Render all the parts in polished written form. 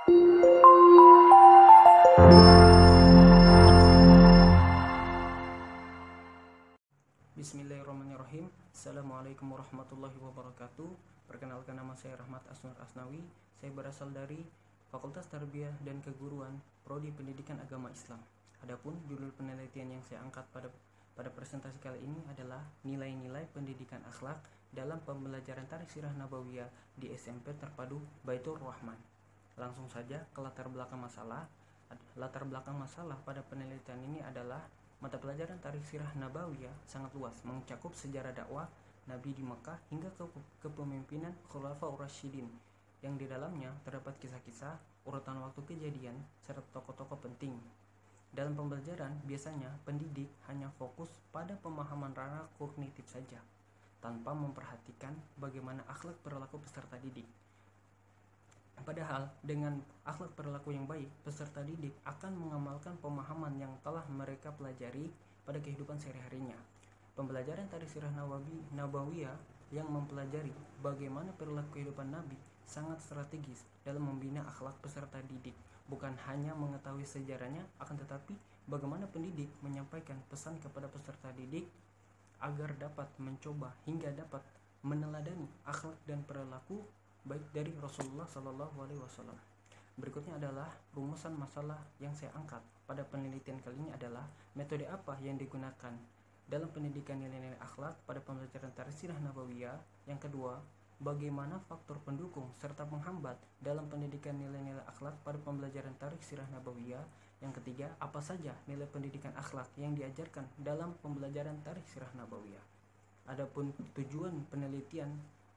Bismillahirrahmanirrahim. Assalamualaikum warahmatullahi wabarakatuh. Perkenalkan, nama saya Rahmat Asnur Asnawi. Saya berasal dari Fakultas Tarbiyah dan Keguruan, Prodi Pendidikan Agama Islam. Adapun judul penelitian yang saya angkat pada presentasi kali ini adalah nilai-nilai pendidikan akhlak dalam pembelajaran Tarikh Sirah Nabawiyah di SMP Terpadu Baitur Rahman. Langsung saja ke latar belakang masalah. Latar belakang masalah pada penelitian ini adalah mata pelajaran Tarikh Sirah Nabawiyah sangat luas, mencakup sejarah dakwah Nabi di Mekah hingga ke kepemimpinan Khulafaur Rasyidin, yang di dalamnya terdapat kisah-kisah, urutan waktu kejadian, serta tokoh-tokoh penting. Dalam pembelajaran, biasanya pendidik hanya fokus pada pemahaman ranah kognitif saja, tanpa memperhatikan bagaimana akhlak perilaku peserta didik. Padahal dengan akhlak perilaku yang baik, peserta didik akan mengamalkan pemahaman yang telah mereka pelajari pada kehidupan sehari-harinya. Pembelajaran Tarikh Sirah Nabawiyah yang mempelajari bagaimana perilaku kehidupan Nabi sangat strategis dalam membina akhlak peserta didik. Bukan hanya mengetahui sejarahnya, akan tetapi bagaimana pendidik menyampaikan pesan kepada peserta didik agar dapat mencoba hingga dapat meneladani akhlak dan perilaku baik dari Rasulullah SAW. Berikutnya adalah rumusan masalah yang saya angkat pada penelitian kali ini adalah metode apa yang digunakan dalam pendidikan nilai-nilai akhlak pada pembelajaran Tarikh Sirah Nabawiyah. Yang kedua, bagaimana faktor pendukung serta penghambat dalam pendidikan nilai-nilai akhlak pada pembelajaran Tarikh Sirah Nabawiyah. Yang ketiga, apa saja nilai pendidikan akhlak yang diajarkan dalam pembelajaran Tarikh Sirah Nabawiyah. Adapun tujuan penelitian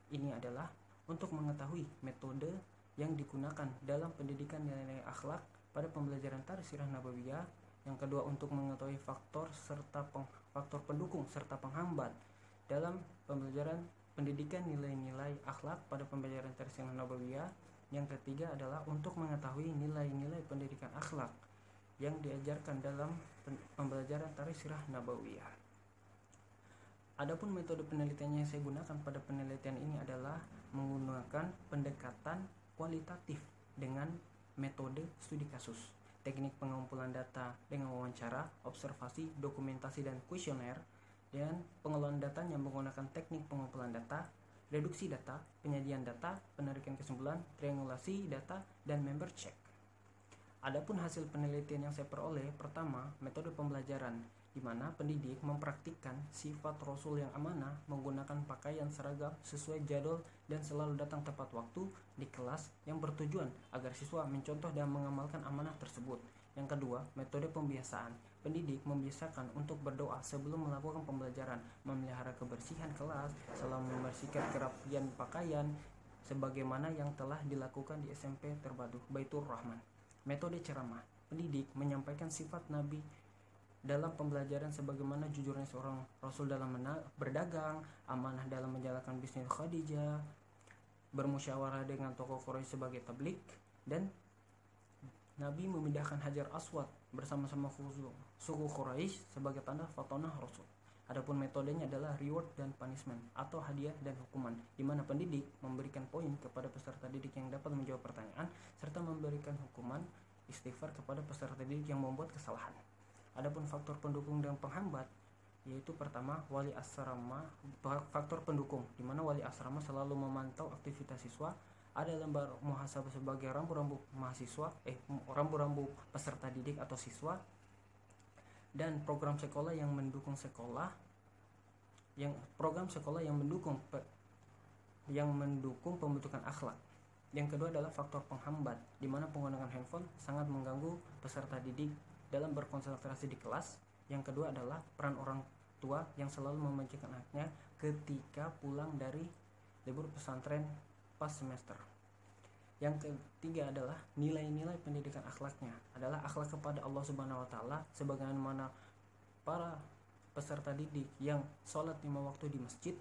ini adalah untuk mengetahui metode yang digunakan dalam pendidikan nilai-nilai akhlak pada pembelajaran Tarikh Sirah Nabawiyah. Yang kedua, untuk mengetahui faktor pendukung serta penghambat dalam pembelajaran pendidikan nilai-nilai akhlak pada pembelajaran Tarikh Sirah Nabawiyah. Yang ketiga adalah untuk mengetahui nilai-nilai pendidikan akhlak yang diajarkan dalam pembelajaran Tarikh Sirah Nabawiyah. Adapun metode penelitian yang saya gunakan pada penelitian ini adalah menggunakan pendekatan kualitatif dengan metode studi kasus, teknik pengumpulan data dengan wawancara, observasi, dokumentasi, dan kuesioner, dan pengelolaan datanya menggunakan teknik pengumpulan data, reduksi data, penyajian data, penarikan kesimpulan, triangulasi data, dan member check. Adapun hasil penelitian yang saya peroleh, pertama, metode pembelajaran, di mana pendidik mempraktikkan sifat Rasul yang amanah menggunakan pakaian seragam sesuai jadwal dan selalu datang tepat waktu di kelas, yang bertujuan agar siswa mencontoh dan mengamalkan amanah tersebut. Yang kedua, metode pembiasaan. Pendidik membiasakan untuk berdoa sebelum melakukan pembelajaran, memelihara kebersihan kelas, selalu membersihkan kerapian pakaian, sebagaimana yang telah dilakukan di SMP Terpadu Baitur Rahman. Metode ceramah. Pendidik menyampaikan sifat Nabi dalam pembelajaran sebagaimana jujurnya seorang Rasul dalam berdagang, amanah dalam menjalankan bisnis Khadijah, bermusyawarah dengan tokoh Quraisy sebagai tablik, dan Nabi memindahkan Hajar Aswad bersama-sama suku Quraisy sebagai tanda fatonah Rasul. Adapun metodenya adalah reward dan punishment atau hadiah dan hukuman, di mana pendidik memberikan poin kepada peserta didik yang dapat menjawab pertanyaan serta memberikan hukuman istighfar kepada peserta didik yang membuat kesalahan. Adapun faktor pendukung dan penghambat, yaitu pertama, wali asrama. Faktor pendukung, di mana wali asrama selalu memantau aktivitas siswa, ada lembar muhasabah sebagai rambu-rambu mahasiswa, rambu-rambu peserta didik atau siswa, dan program sekolah yang mendukung pembentukan akhlak. Yang kedua adalah faktor penghambat, di mana penggunaan handphone sangat mengganggu peserta didik dalam berkonsentrasi di kelas. Yang kedua adalah peran orang tua yang selalu membencikan anaknya ketika pulang dari libur pesantren pas semester. Yang ketiga adalah nilai-nilai pendidikan akhlaknya adalah akhlak kepada Allah Subhanahu wa taala, sebagaimana para peserta didik yang sholat 5 waktu di masjid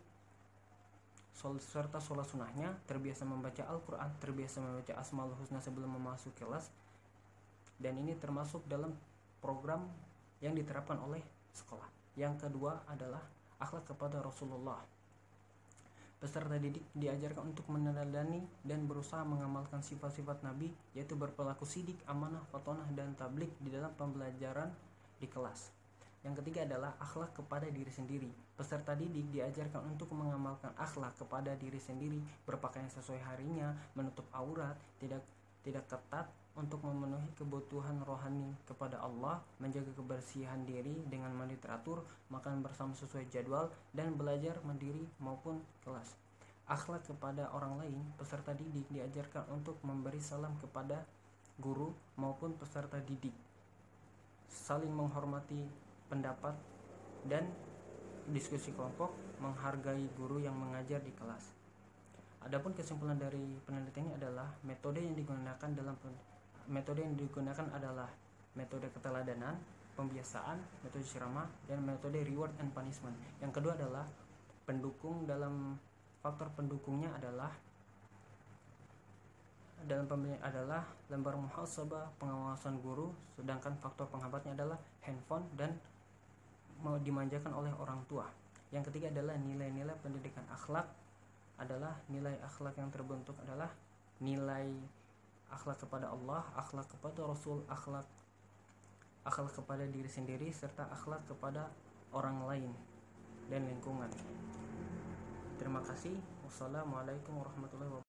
serta sholat sunnahnya, terbiasa membaca Al-Quran, terbiasa membaca Asmaul Husna sebelum memasuki kelas, dan ini termasuk dalam program yang diterapkan oleh sekolah. Yang kedua adalah akhlak kepada Rasulullah. Peserta didik diajarkan untuk meneladani dan berusaha mengamalkan sifat-sifat Nabi, yaitu berperilaku sidik, amanah, fatonah, dan tablik di dalam pembelajaran di kelas. Yang ketiga adalah akhlak kepada diri sendiri. Peserta didik diajarkan untuk mengamalkan akhlak kepada diri sendiri, berpakaian sesuai harinya, menutup aurat, tidak ketat untuk memenuhi kebutuhan rohani kepada Allah, menjaga kebersihan diri dengan mandi teratur, makan bersama sesuai jadwal, dan belajar mandiri maupun kelas. Akhlak kepada orang lain, peserta didik diajarkan untuk memberi salam kepada guru maupun peserta didik, saling menghormati pendapat dan diskusi kelompok, menghargai guru yang mengajar di kelas. Adapun kesimpulan dari penelitian ini adalah metode yang digunakan adalah metode keteladanan, pembiasaan, metode ceramah, dan metode reward and punishment. Yang kedua adalah pendukung. Dalam faktor pendukungnya adalah dalam pembelajaran adalah lembar muhasabah, pengawasan guru, sedangkan faktor penghambatnya adalah handphone dan mau dimanjakan oleh orang tua. Yang ketiga adalah nilai-nilai pendidikan akhlak, adalah nilai akhlak yang terbentuk adalah nilai akhlak kepada Allah, akhlak kepada Rasul, akhlak kepada diri sendiri, serta akhlak kepada orang lain dan lingkungan. Terima kasih. Wassalamualaikum warahmatullahi wabarakatuh.